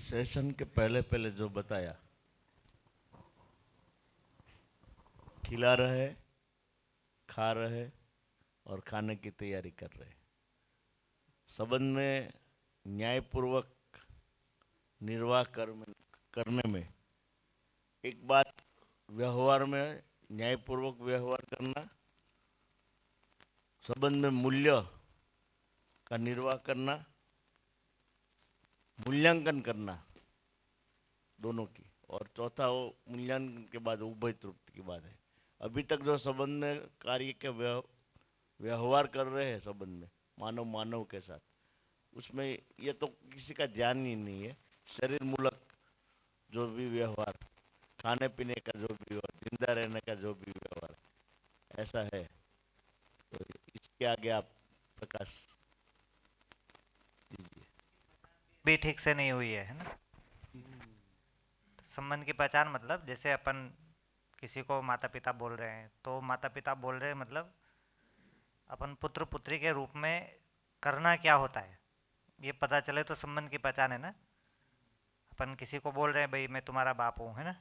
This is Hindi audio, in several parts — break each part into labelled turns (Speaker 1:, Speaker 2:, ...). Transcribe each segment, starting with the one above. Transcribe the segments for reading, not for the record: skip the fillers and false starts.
Speaker 1: सेशन के पहले पहले जो बताया, खिला रहे, खा रहे और खाने की तैयारी कर रहे। संबंध में न्यायपूर्वक निर्वाह करने में एक बात, व्यवहार में न्यायपूर्वक व्यवहार करना, संबंध में मूल्य का निर्वाह करना, मूल्यांकन करना दोनों की, और चौथा वो मूल्यांकन के बाद उभय तृप्ति की बात है। अभी तक जो संबंध में कार्य के व्यवहार कर रहे हैं संबंध में मानव मानव के साथ, उसमें ये तो किसी का ध्यान ही नहीं है। शरीर मूलक जो भी व्यवहार, खाने पीने का जो भी व्यवहार, जिंदा रहने का जो भी व्यवहार ऐसा है, तो इसके आगे आप प्रकाश दीजिए।
Speaker 2: भी ठीक से नहीं हुई है ना। तो संबंध की पहचान मतलब जैसे अपन किसी को माता पिता बोल रहे हैं, तो माता पिता बोल रहे हैं मतलब अपन पुत्र पुत्री के रूप में करना क्या होता है ये पता चले तो संबंध की पहचान है ना। अपन किसी को बोल रहे हैं भाई मैं तुम्हारा बाप हूँ, है ना,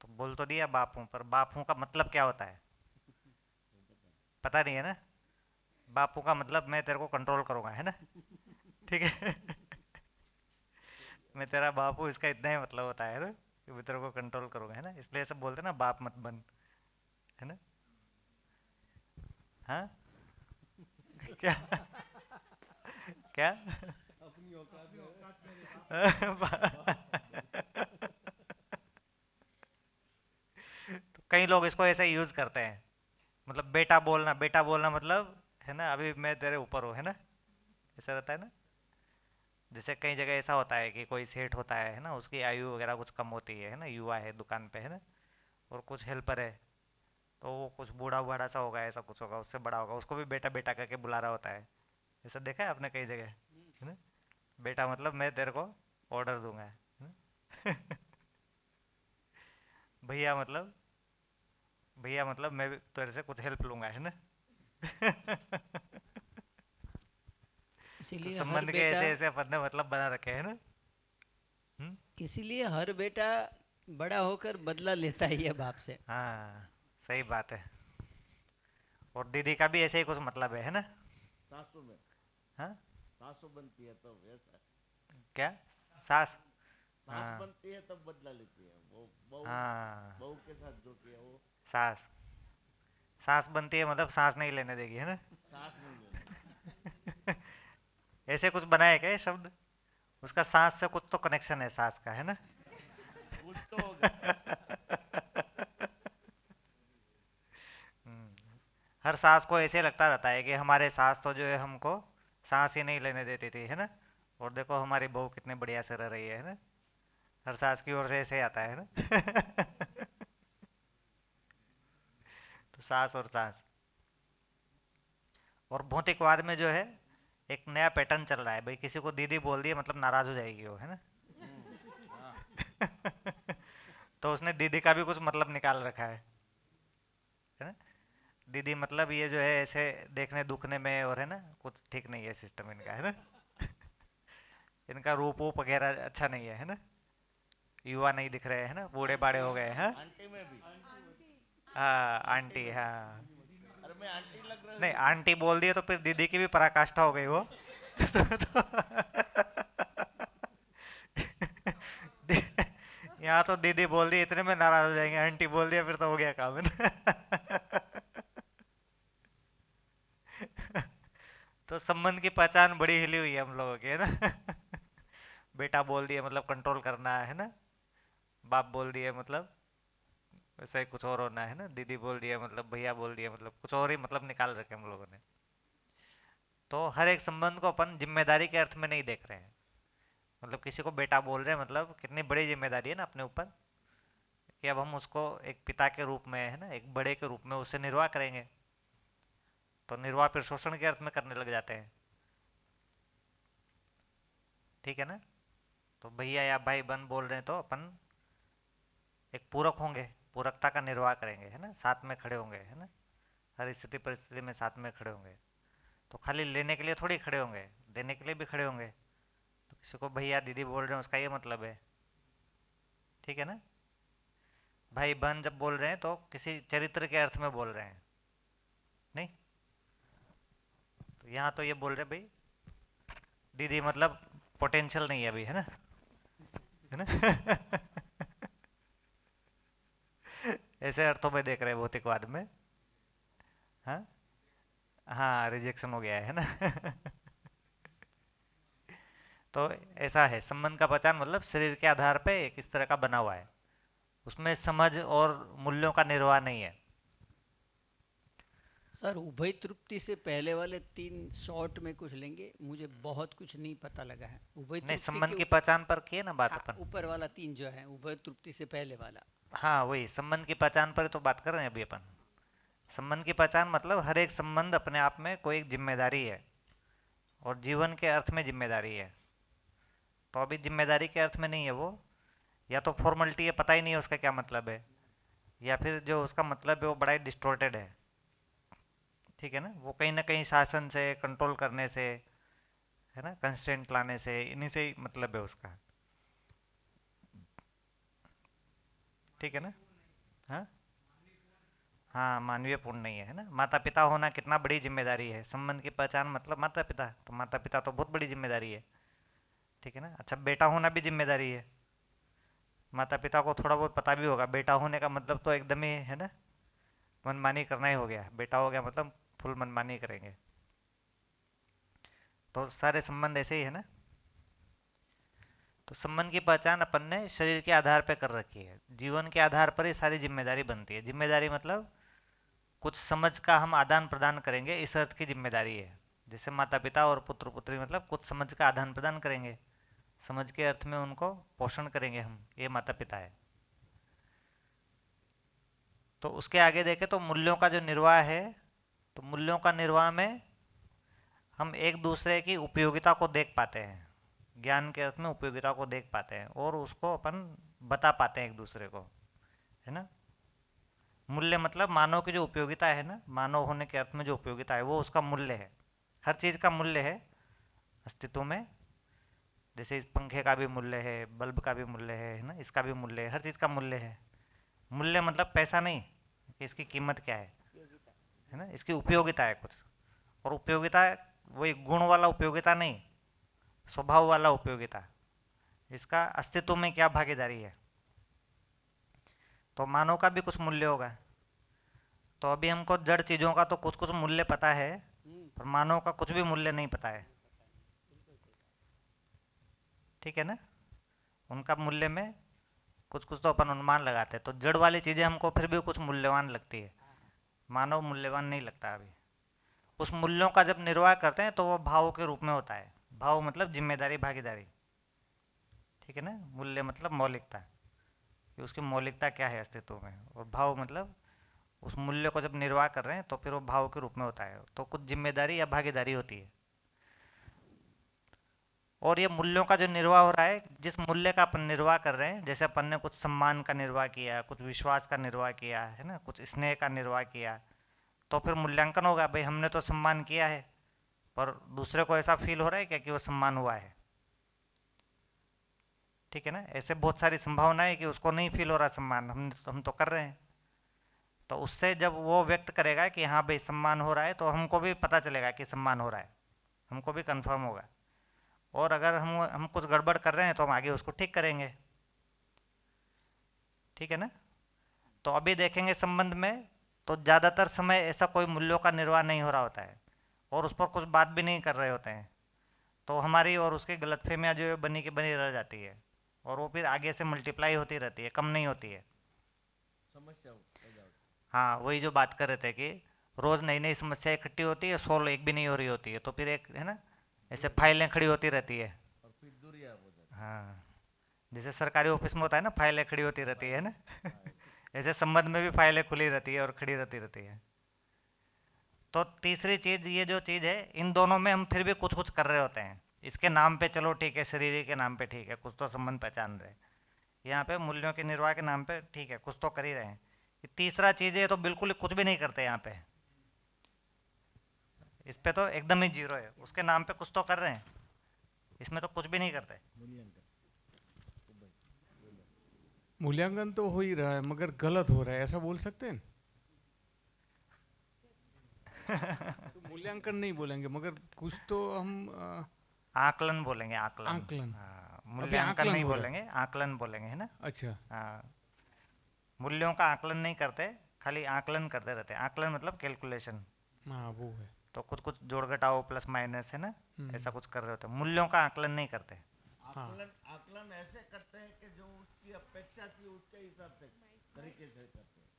Speaker 2: तो बोल तो दिया बाप हूँ, पर बाप हूँ का मतलब क्या होता है पता नहीं है ना। बापू का मतलब मैं तेरे को कंट्रोल करूँगा, है ना, ठीक है। मैं तेरा बाप हूँ इसका इतना ही मतलब होता है ना, कि मैं तेरे को कंट्रोल करूँगा, है ना, इसलिए सब बोलते हैं ना बाप मत बन, है ना। हाँ क्या क्या तो कई लोग इसको ऐसे यूज करते हैं, मतलब बेटा बोलना मतलब है ना अभी मैं तेरे ऊपर हूँ, है ना, ऐसा रहता है ना। जैसे कई जगह ऐसा होता है कि कोई सेठ होता है ना, उसकी आयु वगैरह कुछ कम होती है ना, युवा है दुकान पे, है ना, और कुछ हेल्पर है, तो वो कुछ बूढ़ा बूढ़ा सा होगा, ऐसा कुछ होगा, उससे बड़ा होगा, उसको भी बेटा बेटा करके बुला रहा होता है। ऐसा देखा है आपने कई जगह, है ना। बेटा मतलब मैं तेरे को ऑर्डर दूंगा, है ना? भैया मतलब मैं भी तेरे से कुछ हेल्प लूंगा, है ना। तो
Speaker 3: इसीलिए हर
Speaker 2: संबंध के
Speaker 3: बेटा
Speaker 2: ऐसे ऐसे अपन ने मतलब बना रखे हैं ना। हम्म?
Speaker 3: इसीलिए हर बेटा बड़ा होकर बदला लेता है ये बाप से।
Speaker 2: हाँ, सही बात है। और दीदी का भी ऐसे ही कुछ मतलब है ना।
Speaker 1: सासों में
Speaker 2: हाँ,
Speaker 1: सासों बनती है तब ऐसा,
Speaker 2: क्या सास।
Speaker 1: सास
Speaker 2: हाँ
Speaker 1: बनती है तब बदला लेती है वो बहू।
Speaker 2: हाँ,
Speaker 1: बहू के साथ जो किया वो
Speaker 2: सास सास बनती है मतलब सांस नहीं लेने देगी, है ना।
Speaker 1: सास नहीं लेने।
Speaker 2: ऐसे कुछ बनाए क्या ये शब्द, उसका सांस से कुछ तो कनेक्शन है सास का, है ना।
Speaker 1: कुछ तो होगा।
Speaker 2: हर सास को ऐसे लगता रहता है कि हमारे सास तो जो है हमको सांस ही नहीं लेने देती थी, है ना, और देखो हमारी बहू कितनी बढ़िया से रह रही है ना। हर सास की ओर से ऐसे आता है ना। तो सास और सास। और भौतिकवाद में जो है एक नया पैटर्न चल रहा है भाई, किसी को दीदी बोल दिया मतलब नाराज हो जाएगी वो, है ना।
Speaker 1: हाँ।
Speaker 2: तो उसने दीदी का भी कुछ मतलब निकाल रखा है ना। दीदी मतलब ये जो है ऐसे देखने दुखने में, और है ना कुछ ठीक नहीं है सिस्टम इनका, है ना। इनका रूप वूप वगैरह अच्छा नहीं है ना। युवा नहीं दिख रहे हैं ना, बूढ़े बाड़े
Speaker 1: आंटी
Speaker 2: हो गए हैं।
Speaker 1: आंटी में भी,
Speaker 2: हाँ
Speaker 1: आंटी
Speaker 2: आंटी,
Speaker 1: में भी,
Speaker 2: हाँ।
Speaker 1: अरे मैं आंटी लग रही
Speaker 2: नहीं
Speaker 1: हूँ।
Speaker 2: आंटी बोल दिए तो फिर दीदी की भी पराकाष्ठा हो गई वो। तो यहाँ तो दीदी बोल दी इतने में नाराज हो जाएंगे, आंटी बोल दिया फिर तो हो गया काम, है ना। तो संबंध की पहचान बड़ी हिली हुई है हम लोगों की, है ना। बेटा बोल दिया मतलब कंट्रोल करना, है ना। बाप बोल दिया मतलब वैसा ही कुछ और होना, है ना। दीदी बोल दिया मतलब, भैया बोल दिया मतलब कुछ और ही मतलब निकाल रखे हम लोगों ने। तो हर एक संबंध को अपन जिम्मेदारी के अर्थ में नहीं देख रहे हैं। मतलब किसी को बेटा बोल रहे हैं मतलब कितनी बड़ी जिम्मेदारी है ना अपने ऊपर, कि अब हम उसको एक पिता के रूप में, है ना, एक बड़े के रूप में उससे निर्वाह करेंगे। तो निर्वाह फिर शोषण के अर्थ में करने लग जाते हैं, ठीक है ना। तो भैया या भाई बहन बोल रहे हैं तो अपन एक पूरक होंगे, पूरकता का निर्वाह करेंगे, है ना, साथ में खड़े होंगे, है ना, हर स्थिति परिस्थिति में साथ में खड़े होंगे। तो खाली लेने के लिए थोड़ी खड़े होंगे, देने के लिए भी खड़े होंगे। तो किसी को भैया दीदी बोल रहे हैं उसका ये मतलब है, ठीक है ना। भाई बहन जब बोल रहे हैं तो किसी चरित्र के अर्थ में बोल रहे हैं, नहीं। तो यहाँ तो ये बोल रहे भाई दीदी मतलब पोटेंशियल नहीं है अभी, है ना, है ना। ऐसे अर्थों में देख रहे हैं भौतिकवाद में। हाँ, हाँ रिजेक्शन हो गया है ना। तो ऐसा है, संबंध का पहचान मतलब शरीर के आधार पे एक इस तरह का बना हुआ है, उसमें समझ और मूल्यों का निर्वाह नहीं है।
Speaker 3: सर उभय तृप्ति से पहले वाले 3 शॉर्ट में कुछ लेंगे, मुझे बहुत कुछ नहीं पता लगा है उभय
Speaker 2: नहीं,
Speaker 3: तृप्ति
Speaker 2: संबंध
Speaker 3: के
Speaker 2: की पहचान पर किए ना बात
Speaker 3: हाँ,
Speaker 2: अपन।
Speaker 3: ऊपर वाला 3 जो है उभय तृप्ति से पहले वाला।
Speaker 2: हाँ वही संबंध की पहचान पर तो बात कर रहे हैं अभी अपन। संबंध की पहचान मतलब हर एक संबंध अपने आप में कोई एक जिम्मेदारी है और जीवन के अर्थ में जिम्मेदारी है। तो अभी जिम्मेदारी के अर्थ में नहीं है वो, या तो फॉर्मेलिटी है, पता ही नहीं है उसका क्या मतलब है, या फिर जो उसका मतलब है वो बड़ा ही डिस्टोर्टेड है, ठीक है ना कहीं शासन से कंट्रोल करने से, है ना, कंस्ट्रेंट लाने से, इन्हीं से ही मतलब है उसका, ठीक है ना। हाँ, हाँ मानवीय पूर्ण नहीं है, है ना। माता पिता होना कितना बड़ी जिम्मेदारी है, संबंध की पहचान मतलब माता पिता, तो माता पिता तो बहुत बड़ी जिम्मेदारी है, ठीक है ना। अच्छा, बेटा होना भी जिम्मेदारी है, माता पिता को थोड़ा बहुत पता भी होगा, बेटा होने का मतलब तो एकदम ही, है ना, मनमानी करना ही हो गया, बेटा हो गया मतलब फुल मनमानी करेंगे। तो सारे संबंध ऐसे ही है ना। तो संबंध की पहचान अपन ने शरीर के आधार पर कर रखी है, जीवन के आधार पर ही सारी जिम्मेदारी बनती है। जिम्मेदारी मतलब कुछ समझ का हम आदान प्रदान करेंगे, इस अर्थ की जिम्मेदारी है। जैसे माता पिता और पुत्र पुत्री मतलब कुछ समझ का आदान प्रदान करेंगे, समझ के अर्थ में उनको पोषण करेंगे हम, ये माता पिता है। तो उसके आगे देखें तो मूल्यों का जो निर्वाह है, तो मूल्यों का निर्वाह में हम एक दूसरे की उपयोगिता को देख पाते हैं, ज्ञान के अर्थ में उपयोगिता को देख पाते हैं और उसको अपन बता पाते हैं एक दूसरे को, है ना। मूल्य मतलब मानव की जो उपयोगिता है ना, मानव होने के अर्थ में जो उपयोगिता है वो उसका मूल्य है। हर चीज़ का मूल्य है अस्तित्व में, जैसे इस पंखे का भी मूल्य है, बल्ब का भी मूल्य है ना, इसका भी मूल्य है, हर चीज़ का मूल्य है। मूल्य मतलब पैसा नहीं कि इसकी कीमत क्या है ना, इसकी उपयोगिता है कुछ। और उपयोगिता वही गुण वाला उपयोगिता नहीं, स्वभाव वाला उपयोगिता, इसका अस्तित्व में क्या भागीदारी है। तो मानव का भी कुछ मूल्य होगा। तो अभी हमको जड़ चीज़ों का तो कुछ कुछ मूल्य पता है, पर मानव का कुछ भी मूल्य नहीं पता है, ठीक है ना। उनका मूल्य में कुछ कुछ तो अपन अनुमान लगाते हैं। तो जड़ वाली चीज़ें हमको फिर भी कुछ मूल्यवान लगती है, मानव मूल्यवान नहीं लगता अभी। उस मूल्यों का जब निर्वाह करते हैं तो वो भाव के रूप में होता है। भाव मतलब जिम्मेदारी, भागीदारी, ठीक है ना। मूल्य मतलब मौलिकता, कि उसकी मौलिकता क्या है अस्तित्व में, और भाव मतलब उस मूल्य को जब निर्वाह कर रहे हैं तो फिर वो भाव के रूप में होता है, तो कुछ जिम्मेदारी या भागीदारी होती है। और ये मूल्यों का जो निर्वाह हो रहा है, जिस मूल्य का अपन निर्वाह कर रहे हैं, जैसे अपन ने कुछ सम्मान का निर्वाह किया, कुछ विश्वास का निर्वाह किया, है ना, कुछ स्नेह का निर्वाह किया, तो फिर मूल्यांकन होगा, भाई हमने तो सम्मान किया है, पर दूसरे को ऐसा फील हो रहा है क्या कि वो सम्मान हुआ है, ठीक है ना। ऐसे बहुत सारी संभावना है कि उसको नहीं फील हो रहा सम्मान, हम तो कर रहे हैं। तो उससे जब वो व्यक्त करेगा कि हाँ भाई सम्मान हो रहा है, तो हमको भी पता चलेगा कि सम्मान हो रहा है, हमको भी कंफर्म होगा। और अगर हम कुछ गड़बड़ कर रहे हैं तो हम आगे उसको ठीक करेंगे, ठीक है ना। तो अभी देखेंगे संबंध में तो ज़्यादातर समय ऐसा कोई मूल्यों का निर्वाह नहीं हो रहा होता है और उस पर कुछ बात भी नहीं कर रहे होते हैं, तो हमारी और उसकी गलतफहमियाँ जो है बनी की बनी रह जाती है, और वो फिर आगे से मल्टीप्लाई होती रहती है, कम नहीं होती है।
Speaker 1: समस्या पैदा होती
Speaker 2: हाँ वही जो बात कर रहे थे कि रोज़ नई नई समस्या इकट्ठी होती है, सोल्व एक भी नहीं हो रही होती है, तो फिर एक, है ना, ऐसे फाइलें खड़ी होती रहती है।
Speaker 1: और फिर दूरियां हो जाती
Speaker 2: हाँ, जैसे सरकारी ऑफिस में होता है ना, फाइलें खड़ी होती रहती है ना।
Speaker 1: है। हाँ,
Speaker 2: ऐसे संबंध में भी फाइलें खुली रहती है और खड़ी रहती है। तो तीसरी चीज़, ये जो चीज़ है, इन दोनों में हम फिर भी कुछ कुछ कर रहे होते हैं। इसके नाम पे चलो ठीक है, शरीर के नाम पे ठीक है, कुछ तो संबंध पहचान रहे हैं, यहाँ पे मूल्यों के निर्वाह के नाम पे ठीक है, कुछ तो कर ही रहे हैं। ये तीसरा चीज़ है तो बिल्कुल ही कुछ भी नहीं करते यहाँ पे, इस पे तो एकदम ही जीरो है, उसके नाम पे कुछ तो कर रहे हैं, इसमें तो कुछ भी नहीं करते।
Speaker 4: मूल्यांकन तो हो ही रहा है मगर गलत हो रहा है, ऐसा बोल सकते हैं? तो मूल्यांकन नहीं बोलेंगे मगर कुछ तो हम
Speaker 2: आकलन बोलेंगे, आकलन।
Speaker 4: आकलन।
Speaker 2: हाँ,
Speaker 4: अभी
Speaker 2: मूल्यांकन
Speaker 4: आकलन
Speaker 2: नहीं
Speaker 4: हो रहा है।
Speaker 2: बोलेंगे, आकलन बोलेंगे, है ना।
Speaker 4: अच्छा।
Speaker 2: हाँ, मूल्यों का आकलन नहीं करते, खाली आकलन करते रहते हैं। आकलन मतलब कैलकुलेशन,
Speaker 4: हाँ वो है।
Speaker 2: तो कुछ कुछ जोड़ घटाओ प्लस माइनस, है ना,
Speaker 4: हम्म।
Speaker 2: ऐसा कुछ कर रहे होते हैं। मूल्यों का आकलन नहीं करते।
Speaker 4: हाँ।
Speaker 1: आकलन ऐसे करते हैं कि जो उसकी अपेक्षा थी उसके हिसाब से तरीके से करते हैं।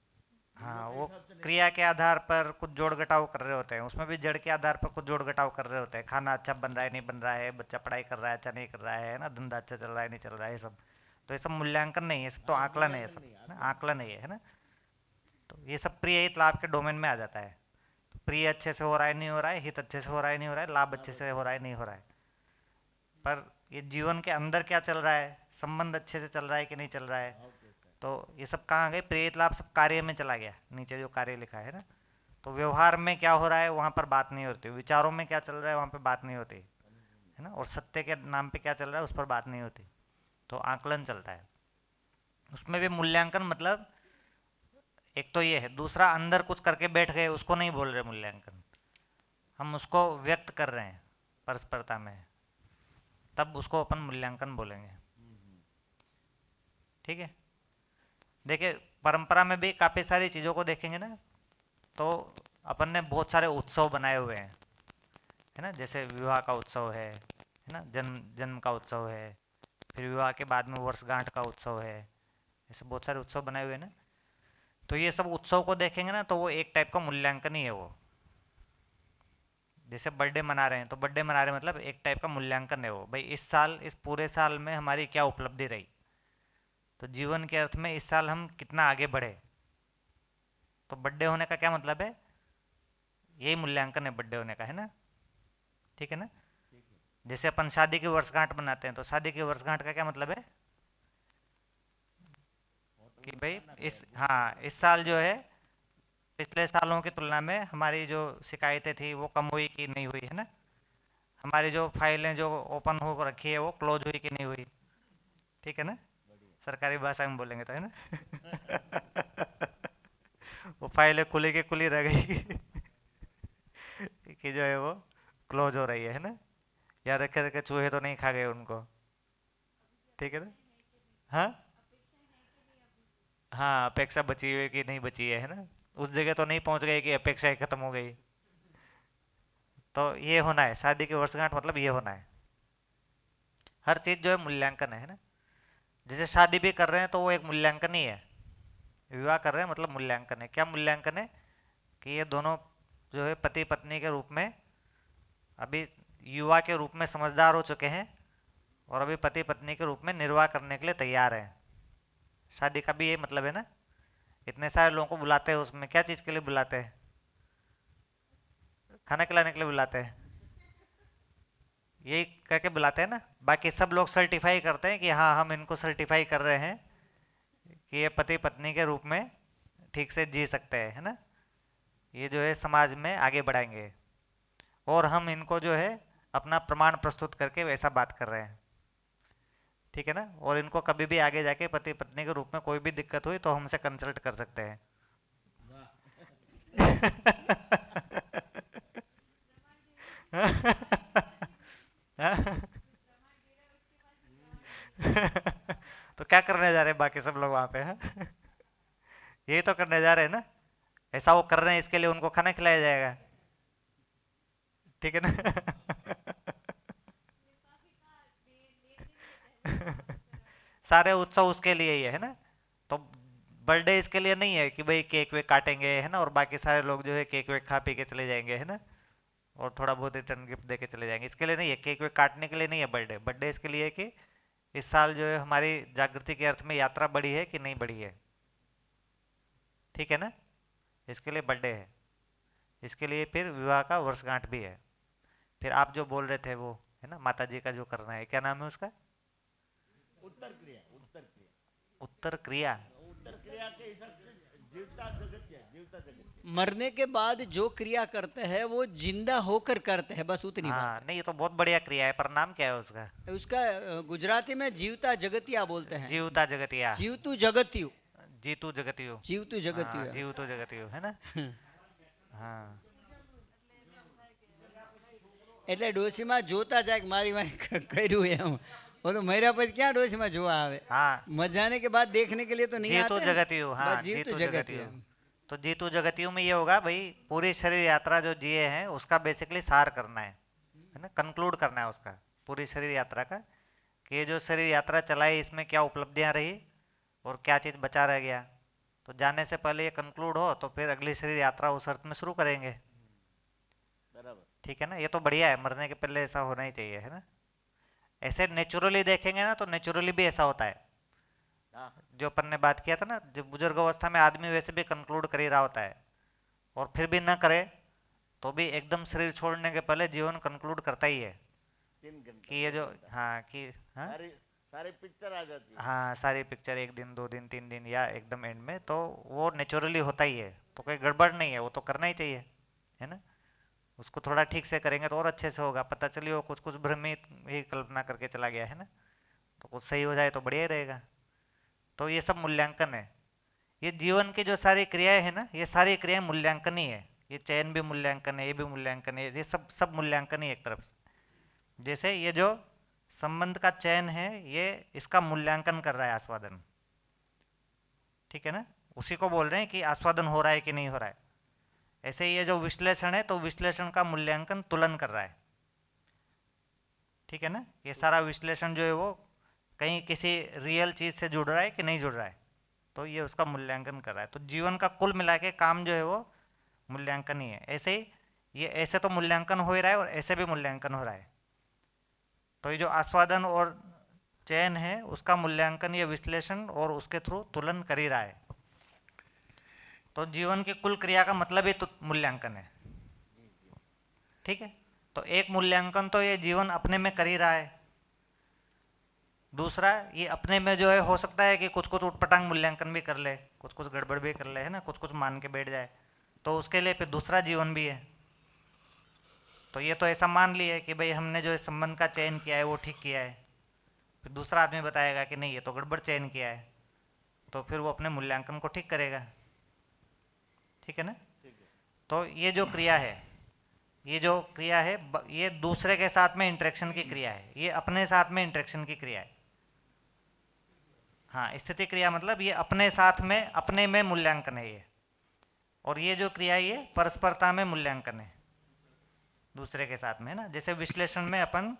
Speaker 2: हाँ, वो क्रिया के आधार पर कुछ जोड़ घटाव कर रहे होते हैं, उसमें भी जड़ के आधार पर कुछ जोड़ घटाव कर रहे होते हैं। खाना अच्छा बन रहा है, नहीं बन रहा है, बच्चा पढ़ाई कर रहा है, अच्छा नहीं कर रहा है ना, धंधा अच्छा चल रहा है, नहीं चल रहा है, ये सब। तो ये सब मूल्यांकन नहीं है, सब तो आकलन है, ये सब ना, आकलन है ये, है ना। तो ये सब प्रिय हित लाभ के डोमेन में आ जाता है। तो प्रिय अच्छे से हो रहा है, नहीं हो रहा है, हित अच्छे से हो रहा है, नहीं हो रहा है, लाभ अच्छे से हो रहा है, नहीं हो रहा है। पर ये जीवन के अंदर क्या चल रहा है, संबंध अच्छे से चल रहा है कि नहीं चल रहा है, तो ये सब कहाँ गए, प्रेरित लाभ सब कार्य में चला गया, नीचे जो कार्य लिखा है ना। तो व्यवहार में क्या हो रहा है वहाँ पर बात नहीं होती, विचारों में क्या चल रहा है वहाँ पे बात नहीं होती, है ना, और सत्य के नाम पे क्या चल रहा है उस पर बात नहीं होती। तो आकलन चलता है, उसमें भी मूल्यांकन मतलब एक तो ये है, दूसरा अंदर कुछ करके बैठ गए उसको नहीं बोल रहे मूल्यांकन, हम उसको व्यक्त कर रहे हैं परस्परता में, तब उसको अपन मूल्यांकन बोलेंगे। ठीक है। देखिए परंपरा में भी काफ़ी सारी चीज़ों को देखेंगे ना, तो अपन ने बहुत सारे उत्सव बनाए हुए हैं, है ना, जैसे विवाह का उत्सव है ना, जन्म जन्म का उत्सव है, फिर विवाह के बाद में वर्षगांठ का उत्सव है, ऐसे बहुत सारे उत्सव बनाए हुए हैं ना। तो ये सब उत्सव को देखेंगे ना तो वो एक टाइप का मूल्यांकन ही है वो। जैसे बर्थडे मना रहे हैं तो बर्थडे मना रहे हैं मतलब एक टाइप का मूल्यांकन है वो, भाई इस साल, इस पूरे साल में हमारी क्या उपलब्धि रही, तो जीवन के अर्थ में इस साल हम कितना आगे बढ़े। तो बर्थडे होने का क्या मतलब है, यही मूल्यांकन है बर्थडे होने का, है ना। ठीक है ना। जैसे अपन शादी की वर्षगांठ मनाते हैं तो शादी की वर्षगांठ का क्या मतलब है कि भाई हाँ इस साल जो है पिछले सालों की तुलना में हमारी जो शिकायतें थी वो कम हुई कि नहीं हुई, है ना, हमारी जो फाइलें जो ओपन हो रखी है वो क्लोज हुई कि नहीं हुई। ठीक है ना, सरकारी भाषा में बोलेंगे तो, है ना। वो फाइलें खुली की खुली रह गई कि जो है वो क्लोज हो रही है ना, या रखे रखे चूहे तो नहीं खा गए उनको। ठीक है ना। हाँ हाँ, अपेक्षा बची हुई है कि नहीं बची है ना, उस जगह तो नहीं पहुंच गए कि अपेक्षा ही खत्म हो गई। तो ये होना है, शादी की वर्षगांठ मतलब ये होना है, हर चीज़ जो है मूल्यांकन है ना। जैसे शादी भी कर रहे हैं तो वो एक मूल्यांकन ही है, विवाह कर रहे हैं मतलब मूल्यांकन है। क्या मूल्यांकन है कि ये दोनों जो है पति पत्नी के रूप में अभी युवा के रूप में समझदार हो चुके हैं और अभी पति पत्नी के रूप में निर्वाह करने के लिए तैयार हैं। शादी का भी ये मतलब है ना। इतने सारे लोगों को बुलाते हैं, उसमें क्या चीज़ के लिए बुलाते हैं, खाना खिलाने के लिए बुलाते हैं, यही करके बुलाते हैं ना। बाकी सब लोग सर्टिफाई करते हैं कि हाँ हम इनको सर्टिफाई कर रहे हैं कि ये पति पत्नी के रूप में ठीक से जी सकते हैं, है ना, ये जो है समाज में आगे बढ़ाएंगे, और हम इनको जो है अपना प्रमाण प्रस्तुत करके वैसा बात कर रहे हैं। ठीक है ना, और इनको कभी भी आगे जाके पति पत्नी के रूप में कोई भी दिक्कत हुई तो हमसे कंसल्ट कर सकते हैं। तो क्या करने जा रहे हैं बाकी सब लोग वहां पे, हैं? यही तो करने जा रहे हैं ना, ऐसा वो कर रहे हैं इसके लिए उनको खाना खिलाया जाएगा। ठीक है ना। सारे उत्सव उसके लिए ही है ना। तो बर्थडे इसके लिए नहीं है कि भाई केक वेक काटेंगे, है ना, और बाकी सारे लोग जो है केक वेक खा पी के चले जाएंगे, है ना, और थोड़ा बहुत रिटर्न गिफ्ट दे के चले जाएंगे, इसके लिए नहीं है। केक वेक काटने के लिए नहीं है बर्थडे। बर्थडे इसके लिए है कि इस साल जो है हमारी जागृति के अर्थ में यात्रा बढ़ी है कि नहीं बढ़ी है। ठीक है ना, इसके लिए बर्थडे है। इसके लिए फिर विवाह का वर्षगांठ भी है। फिर आप जो बोल रहे थे वो है ना, माता जी का जो करना है, क्या नाम है उसका,
Speaker 1: उत्तर क्रिया, उत्तर क्रिया,
Speaker 2: उत्तर क्रिया।
Speaker 1: उत्तर क्रिया के हिसाब से जीवता जगत है,
Speaker 3: मरने के बाद जो क्रिया करते हैं वो जिंदा होकर करते हैं, बस उतनी
Speaker 2: हाँ नहीं, ये तो बहुत बढ़िया क्रिया है, पर नाम क्या है उसका?
Speaker 3: बात। उसका गुजराती में जीवता जगतिया बोलते हैं।
Speaker 2: जीवता जगतिया,
Speaker 3: जीवतु जगतियु,
Speaker 2: जीतू जगतियो।
Speaker 3: जीवतु
Speaker 2: हाँ,
Speaker 3: जगतियु।
Speaker 2: जीवतो जगतियो है ना। हाँ
Speaker 3: એટલે ડોશીમાં જોતા જાય કે મારી વાંહે કર્યું એમ, બોલો મર્યા પછી ક્યાં ડોશીમાં જોવા આવે?
Speaker 2: हाँ,
Speaker 3: मजाने के बाद देखने के लिए तो नहीं
Speaker 2: जीतू
Speaker 3: आते हैं।
Speaker 2: जगतियो, हाँ
Speaker 3: बस जीतु
Speaker 2: जीतू
Speaker 3: जगतियु।
Speaker 2: जगतियो। तो जीतू जगतियो में ये होगा भाई, पूरी शरीर यात्रा जो जिए हैं उसका बेसिकली सार करना है ना, कंक्लूड करना है उसका पूरी शरीर यात्रा का, कि ये जो शरीर यात्रा चलाई इसमें क्या उपलब्धियां रही और क्या चीज बचा रह गया। तो जाने से पहले ये कंक्लूड हो तो फिर अगली शरीर यात्रा उस अर्थ में शुरू करेंगे।
Speaker 1: बराबर।
Speaker 2: ठीक है ना, ये तो बढ़िया है, मरने के पहले ऐसा होना ही चाहिए, है ना। ऐसे नेचुरली देखेंगे ना तो नेचुरली भी ऐसा होता है।
Speaker 1: हाँ
Speaker 2: जो अपन ने बात किया था ना, जब बुजुर्ग अवस्था में आदमी वैसे भी कंक्लूड कर ही रहा होता है, और फिर भी न करे तो भी एकदम शरीर छोड़ने के पहले जीवन कंक्लूड करता ही है
Speaker 1: 3 घंटे
Speaker 2: कि ये जो, हाँ कि, हाँ
Speaker 1: सारी सारी पिक्चर आ जाती है।
Speaker 2: हाँ सारी पिक्चर 1 दिन 2 दिन 3 दिन या एकदम एंड में, तो वो नेचुरली होता ही है, तो कोई गड़बड़ नहीं है, वो तो करना ही चाहिए, है ना। उसको थोड़ा ठीक से करेंगे तो और अच्छे से होगा। पता चली वो कुछ कुछ भ्रमित ही कल्पना करके चला गया है ना, तो कुछ सही हो जाए तो बढ़िया ही रहेगा। तो ये सब मूल्यांकन है। ये जीवन की जो सारी क्रियाएं है ना, ये सारी क्रियाएं मूल्यांकन ही है। ये चयन भी मूल्यांकन है, ये भी मूल्यांकन है, ये सब सब मूल्यांकन ही एक तरफ से। जैसे ये जो संबंध का चयन है, ये इसका मूल्यांकन कर रहा है आस्वादन, ठीक है ना, उसी को बोल रहे हैं कि आस्वादन हो रहा है कि नहीं हो रहा है। ऐसे ये जो विश्लेषण है, तो विश्लेषण का मूल्यांकन तुलन कर रहा है, ठीक है ना। ये सारा विश्लेषण जो है वो कहीं किसी रियल चीज से जुड़ रहा है कि नहीं जुड़ रहा है, तो ये उसका मूल्यांकन कर रहा है। तो जीवन का कुल मिला के काम जो है वो मूल्यांकन ही है। ऐसे ही ये ऐसे तो मूल्यांकन हो ही रहा है और ऐसे भी मूल्यांकन हो रहा है। तो ये जो आस्वादन और चयन है उसका मूल्यांकन ये विश्लेषण और उसके थ्रू तुलन कर ही रहा है। तो जीवन की कुल क्रिया का मतलब ही मूल्यांकन है, ठीक है। तो एक मूल्यांकन तो ये जीवन अपने में कर ही रहा है। दूसरा, ये अपने में जो है हो सकता है कि कुछ कुछ उटपटांग मूल्यांकन भी कर ले, कुछ कुछ गड़बड़ भी कर ले, है ना, कुछ कुछ मान के बैठ जाए, तो उसके लिए फिर दूसरा जीवन भी है। तो ये तो ऐसा मान लिया कि भाई हमने जो इस संबंध का चयन किया है वो ठीक किया है, फिर दूसरा आदमी बताएगा कि नहीं ये तो गड़बड़ चयन किया है, तो फिर वो अपने मूल्यांकन को ठीक करेगा, ठीक है ना। तो ये जो क्रिया है, ये जो क्रिया है, ये दूसरे के साथ में इंटरेक्शन की क्रिया है, ये अपने साथ में इंटरेक्शन की क्रिया है। हाँ, स्थिति क्रिया मतलब ये अपने साथ में, अपने में मूल्यांकन है ये। और ये जो क्रिया है ये परस्परता में मूल्यांकन है, दूसरे के साथ में, है ना। जैसे विश्लेषण में अपन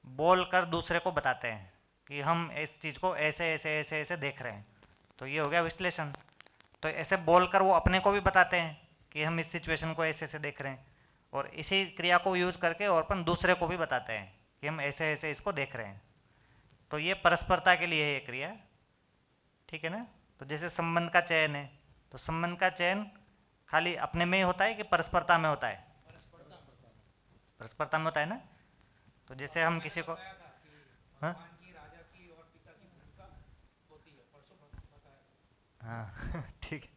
Speaker 2: बोल कर दूसरे को बताते हैं कि हम इस चीज को ऐसे ऐसे ऐसे ऐसे देख रहे हैं, तो ये हो गया विश्लेषण। तो ऐसे बोलकर वो अपने को भी बताते हैं कि हम इस सिचुएशन को ऐसे ऐसे देख रहे हैं, और इसी क्रिया को यूज करके और अपन दूसरे को भी बताते हैं कि हम ऐसे ऐसे इसको देख रहे हैं। तो ये परस्परता के लिए है ये क्रिया, ठीक है ना। तो जैसे संबंध का चयन है, तो संबंध का चयन खाली अपने में ही होता है कि परस्परता में होता है? परस्परता में होता है ना। तो जैसे हम किसी को, हाँ हाँ ठीक है।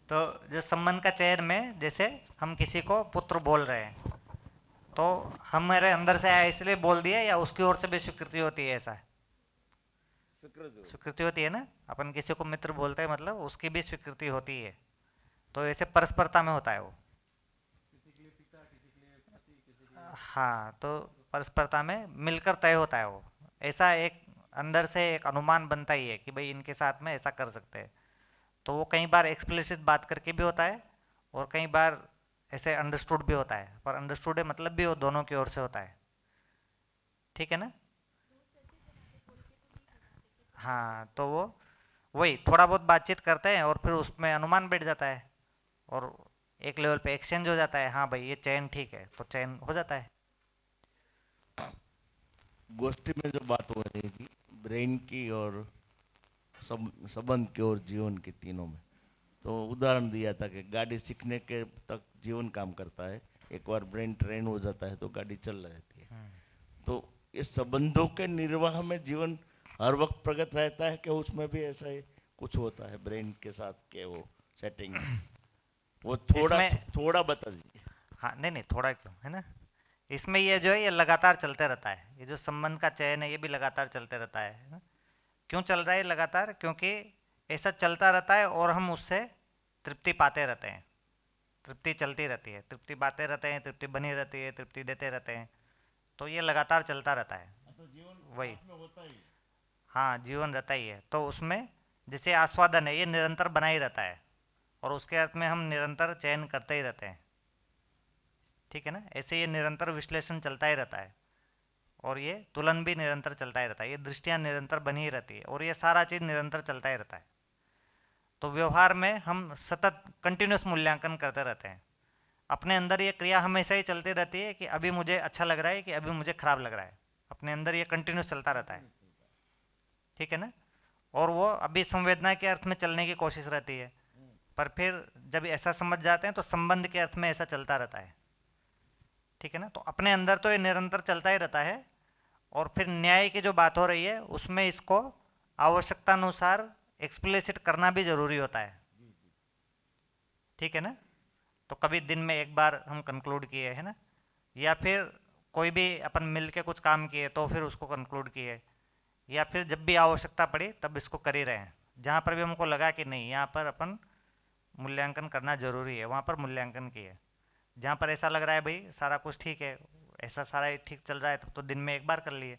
Speaker 2: तो जो संबंध का चयन में, जैसे हम किसी को पुत्र बोल रहे हैं, तो हमारे अंदर से आया इसलिए बोल दिया या उसकी ओर से भी स्वीकृति होती है? ऐसा स्वीकृति होती है ना। अपन किसी को मित्र बोलते हैं मतलब उसकी भी स्वीकृति होती है। तो ऐसे परस्परता में होता है वो। हाँ, तो परस्परता में मिलकर तय होता है वो। ऐसा एक अंदर से एक अनुमान बनता ही है कि भाई इनके साथ में ऐसा कर सकते हैं। तो वो कई बार एक्सप्लिसिट बात करके भी होता है और कई बार ऐसे अंडरस्टूड भी होता है, पर अंडरस्टूड है मतलब भी वो दोनों की ओर से होता है, ठीक है ना। हाँ, तो वो वही थोड़ा बहुत बातचीत करते हैं और फिर उसमें अनुमान बैठ जाता है और एक लेवल पे एक्सचेंज हो जाता है। हाँ भाई ये चयन ठीक है, तो चयन हो जाता है।
Speaker 1: गोष्ठी में जो बात हो रही थी ब्रेन की और संबंध की और जीवन की, तीनों में, तो उदाहरण दिया था कि गाड़ी सीखने के तक जीवन काम करता है, एक बार ब्रेन ट्रेन हो जाता है तो गाड़ी चल रहती है। तो इस संबंधों के निर्वाह में जीवन हर वक्त प्रगत रहता है कि उसमें भी ऐसा ही कुछ होता है ब्रेन के साथ के वो सेटिंग? वो थोड़ा
Speaker 2: इसमें
Speaker 1: थोड़ा बता दीजिए।
Speaker 2: हाँ नहीं नहीं थोड़ा क्यों है ना, इसमें ये जो है ये लगातार चलते रहता है, ये जो संबंध का चयन है ये भी लगातार चलते रहता है ना। क्यों चल रहा है लगातार, क्योंकि ऐसा चलता रहता है और हम उससे तृप्ति पाते रहते हैं, तृप्ति चलती रहती है, तृप्ति पाते रहते हैं, तृप्ति बनी रहती है, तृप्ति देते रहते हैं, तो ये लगातार चलता रहता है। वही हाँ जीवन रहता ही है, तो उसमें जैसे आस्वादन है ये निरंतर बना ही रहता है और उसके अर्थ में हम निरंतर चयन करते ही रहते हैं, ठीक है ना। ऐसे ये निरंतर विश्लेषण चलता ही रहता है और ये तुलन भी निरंतर चलता ही रहता है, ये दृष्टियाँ निरंतर बनी ही रहती है और ये सारा चीज़ निरंतर चलता ही रहता है। तो व्यवहार में हम सतत कंटिन्यूस मूल्यांकन करते रहते हैं, अपने अंदर ये क्रिया हमेशा ही चलती रहती है कि अभी मुझे अच्छा लग रहा है कि अभी मुझे खराब लग रहा है, अपने अंदर ये कंटिन्यूस चलता रहता है, ठीक है ना। और वो अभी संवेदना के अर्थ में चलने की कोशिश रहती है, पर फिर जब ऐसा समझ जाते हैं तो संबंध के अर्थ में ऐसा चलता रहता है, ठीक है ना। तो अपने अंदर तो ये निरंतर चलता ही रहता है और फिर न्याय की जो बात हो रही है उसमें इसको आवश्यकता अनुसार एक्सप्लिसिट करना भी जरूरी होता है, ठीक है ना। तो कभी दिन में एक बार हम कंक्लूड किए है ना, या फिर कोई भी अपन मिल के कुछ काम किए तो फिर उसको कंक्लूड किए, या फिर जब भी आवश्यकता पड़ी तब इसको कर ही रहे हैं। जहाँ पर भी हमको लगा कि नहीं यहाँ पर अपन मूल्यांकन करना जरूरी है वहाँ पर मूल्यांकन किए। जहाँ पर ऐसा लग रहा है भाई सारा कुछ ठीक है, ऐसा सारा ही ठीक चल रहा है तो दिन में एक बार कर लिए,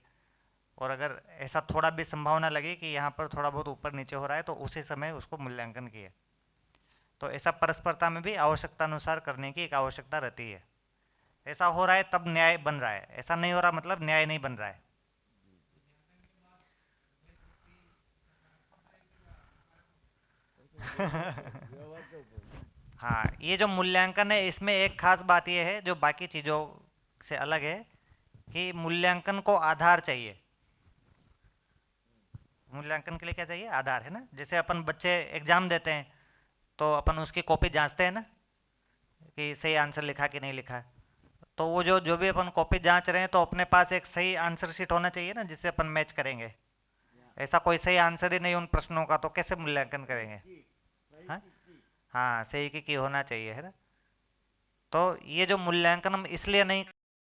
Speaker 2: और अगर ऐसा थोड़ा भी संभावना लगे कि यहाँ पर थोड़ा बहुत ऊपर नीचे हो रहा है तो उसी समय उसको मूल्यांकन किए। तो ऐसा परस्परता में भी आवश्यकता अनुसार करने की एक आवश्यकता रहती है। ऐसा हो रहा है तब न्याय बन रहा है, ऐसा नहीं हो रहा मतलब न्याय नहीं बन रहा है। हाँ ये जो मूल्यांकन है इसमें एक खास बात यह है जो बाकी चीज़ों से अलग है कि मूल्यांकन को आधार चाहिए। मूल्यांकन के लिए क्या चाहिए? आधार, है ना। जैसे अपन बच्चे एग्जाम देते हैं तो अपन उसकी कॉपी जांचते हैं ना कि सही आंसर लिखा कि नहीं लिखा। तो वो जो जो भी अपन कॉपी जांच रहे हैं तो अपने पास एक सही आंसर शीट होना चाहिए ना जिससे अपन मैच करेंगे। ऐसा कोई सही आंसर ही नहीं उन प्रश्नों का तो कैसे मूल्यांकन करेंगे? हाँ हाँ सही की होना चाहिए, है ना। तो ये जो मूल्यांकन हम इसलिए नहीं